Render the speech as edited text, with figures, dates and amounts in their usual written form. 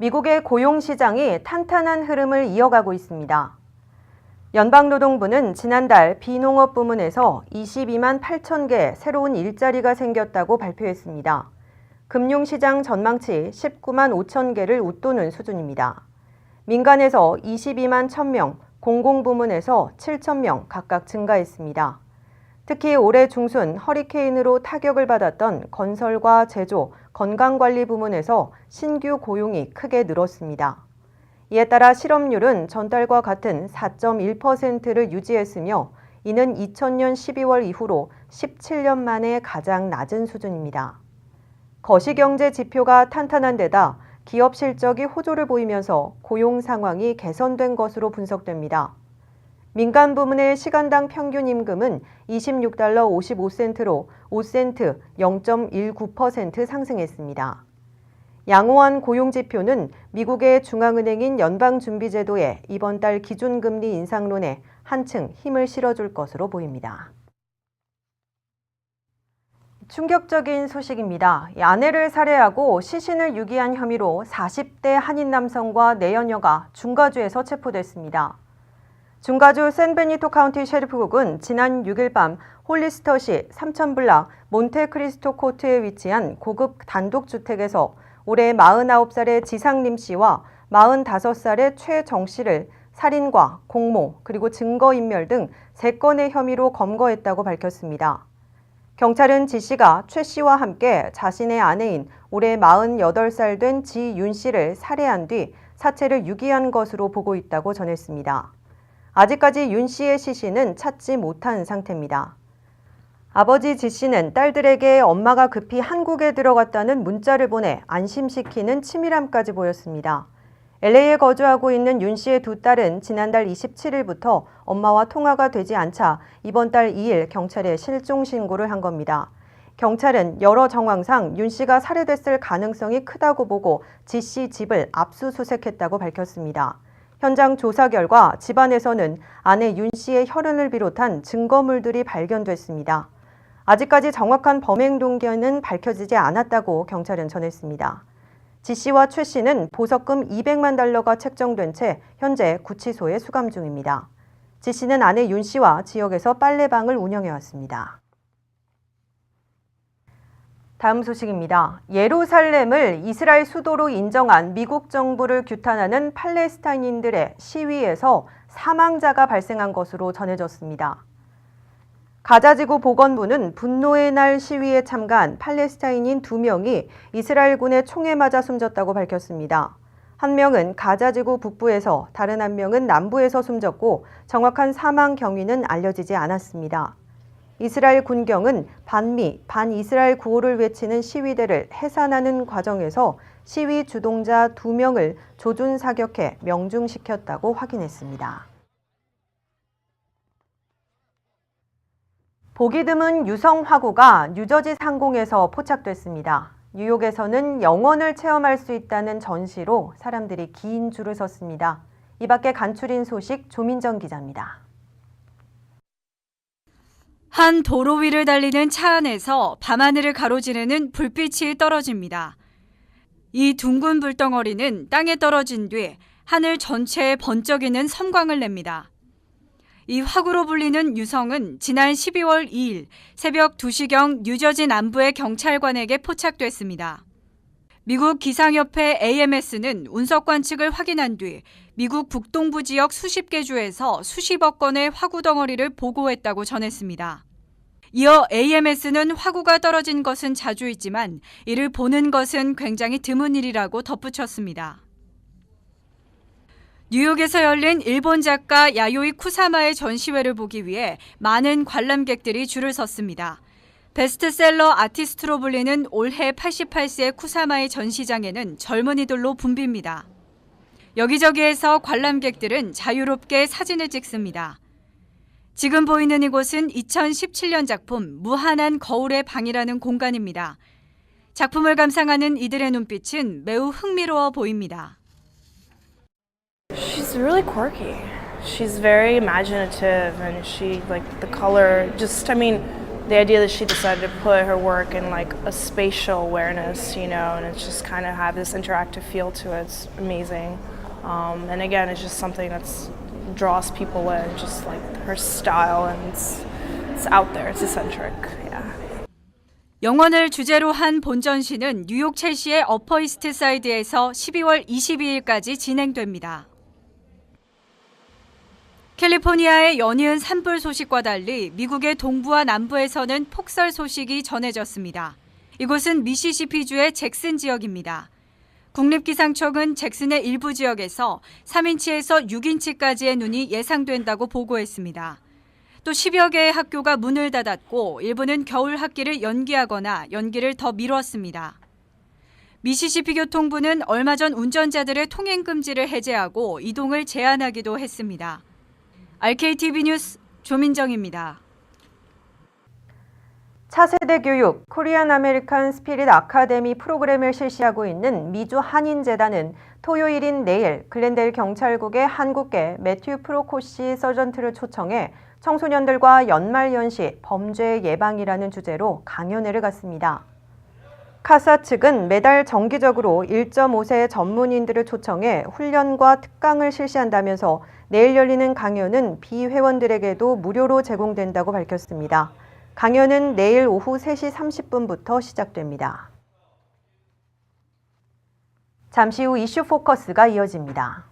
미국의 고용시장이 탄탄한 흐름을 이어가고 있습니다. 연방노동부는 지난달 비농업 부문에서 22만 8천 개 새로운 일자리가 생겼다고 발표했습니다. 금융시장 전망치 19만 5천 개를 웃도는 수준입니다. 민간에서 22만 1,000명, 공공부문에서 7천 명 각각 증가했습니다. 특히 올해 중순 허리케인으로 타격을 받았던 건설과 제조, 건강관리 부문에서 신규 고용이 크게 늘었습니다. 이에 따라 실업률은 전달과 같은 4.1%를 유지했으며 이는 2000년 12월 이후로 17년 만에 가장 낮은 수준입니다. 거시경제 지표가 탄탄한 데다 기업 실적이 호조를 보이면서 고용 상황이 개선된 것으로 분석됩니다. 민간 부문의 시간당 평균 임금은 26달러 55센트로 5센트 0.19% 상승했습니다. 양호한 고용지표는 미국의 중앙은행인 연방준비제도의 이번 달 기준금리 인상론에 한층 힘을 실어줄 것으로 보입니다. 충격적인 소식입니다. 아내를 살해하고 시신을 유기한 혐의로 40대 한인 남성과 내연녀가 중가주에서 체포됐습니다. 중가주 샌베니토 카운티 셰리프국은 지난 6일 밤 홀리스터시 3000블락 몬테크리스토 코트에 위치한 고급 단독주택에서 올해 49살의 지상림 씨와 45살의 최정 씨를 살인과 공모 그리고 증거인멸 등 3건의 혐의로 검거했다고 밝혔습니다. 경찰은 지 씨가 최 씨와 함께 자신의 아내인 올해 48살 된 지윤 씨를 살해한 뒤 사체를 유기한 것으로 보고 있다고 전했습니다. 아직까지 윤 씨의 시신은 찾지 못한 상태입니다. 아버지 지 씨는 딸들에게 엄마가 급히 한국에 들어갔다는 문자를 보내 안심시키는 치밀함까지 보였습니다. LA에 거주하고 있는 윤 씨의 두 딸은 지난달 27일부터 엄마와 통화가 되지 않자 이번 달 2일 경찰에 실종 신고를 한 겁니다. 경찰은 여러 정황상 윤 씨가 살해됐을 가능성이 크다고 보고 지 씨 집을 압수수색했다고 밝혔습니다. 현장 조사 결과 집안에서는 아내 윤 씨의 혈흔을 비롯한 증거물들이 발견됐습니다. 아직까지 정확한 범행 동기는 밝혀지지 않았다고 경찰은 전했습니다. 지 씨와 최 씨는 보석금 200만 달러가 책정된 채 현재 구치소에 수감 중입니다. 지 씨는 아내 윤 씨와 지역에서 빨래방을 운영해왔습니다. 다음 소식입니다. 예루살렘을 이스라엘 수도로 인정한 미국 정부를 규탄하는 팔레스타인인들의 시위에서 사망자가 발생한 것으로 전해졌습니다. 가자지구 보건부는 분노의 날 시위에 참가한 팔레스타인인 2명이 이스라엘군의 총에 맞아 숨졌다고 밝혔습니다. 한 명은 가자지구 북부에서 다른 한 명은 남부에서 숨졌고 정확한 사망 경위는 알려지지 않았습니다. 이스라엘 군경은 반미, 반이스라엘 구호를 외치는 시위대를 해산하는 과정에서 시위 주동자 2명을 조준 사격해 명중시켰다고 확인했습니다. 보기 드문 유성 화구가 뉴저지 상공에서 포착됐습니다. 뉴욕에서는 영원을 체험할 수 있다는 전시로 사람들이 긴 줄을 섰습니다. 이 밖에 간추린 소식 조민정 기자입니다. 한 도로 위를 달리는 차 안에서 밤하늘을 가로지르는 불빛이 떨어집니다. 이 둥근 불덩어리는 땅에 떨어진 뒤 하늘 전체에 번쩍이는 섬광을 냅니다. 이 화구로 불리는 유성은 지난 12월 2일 새벽 2시경 뉴저지 남부의 경찰관에게 포착됐습니다. 미국 기상협회 AMS는 운석 관측을 확인한 뒤 미국 북동부 지역 수십 개 주에서 수십억 건의 화구 덩어리를 보고했다고 전했습니다. 이어 AMS는 화구가 떨어진 것은 자주 있지만 이를 보는 것은 굉장히 드문 일이라고 덧붙였습니다. 뉴욕에서 열린 일본 작가 야요이 쿠사마의 전시회를 보기 위해 많은 관람객들이 줄을 섰습니다. 베스트셀러 아티스트로 불리는 올해 88세의 쿠사마의 전시장에는 젊은이들로 붐빕니다. 여기저기에서 관람객들은 자유롭게 사진을 찍습니다. 지금 보이는 이곳은 2017년 작품 무한한 거울의 방이라는 공간입니다. 작품을 감상하는 이들의 눈빛은 매우 흥미로워 보입니다. She's really quirky. She's very imaginative and she, like, the color, just, I mean, the idea that she decided to put her work in like a spatial awareness, you know, and it's just kind of have this interactive feel to it. It's amazing. And again, it's just something that's draws people in, just like her style, and it's out there. It's eccentric. Yeah. 영원을 주제로 한 본전시는 뉴욕 첼시의 어퍼 이스트 사이드에서 12월 22일까지 진행됩니다. 캘리포니아의 연이은 산불 소식과 달리 미국의 동부와 남부에서는 폭설 소식이 전해졌습니다. 이곳은 미시시피주의 잭슨 지역입니다. 국립기상청은 잭슨의 일부 지역에서 3인치에서 6인치까지의 눈이 예상된다고 보고했습니다. 또 10여 개의 학교가 문을 닫았고 일부는 겨울 학기를 연기하거나 연기를 더 미뤘습니다. 미시시피 교통부는 얼마 전 운전자들의 통행 금지를 해제하고 이동을 제한하기도 했습니다. RKTV 뉴스 조민정입니다. 차세대 교육 코리안 아메리칸 스피릿 아카데미 프로그램을 실시하고 있는 미주 한인재단은 토요일인 내일 글렌데일 경찰국의 한국계 매튜 프로코시 서전트를 초청해 청소년들과 연말연시 범죄 예방이라는 주제로 강연회를 갖습니다. 카사 측은 매달 정기적으로 1.5세 전문인들을 초청해 훈련과 특강을 실시한다면서 내일 열리는 강연은 비회원들에게도 무료로 제공된다고 밝혔습니다. 강연은 내일 오후 3시 30분부터 시작됩니다. 잠시 후 이슈 포커스가 이어집니다.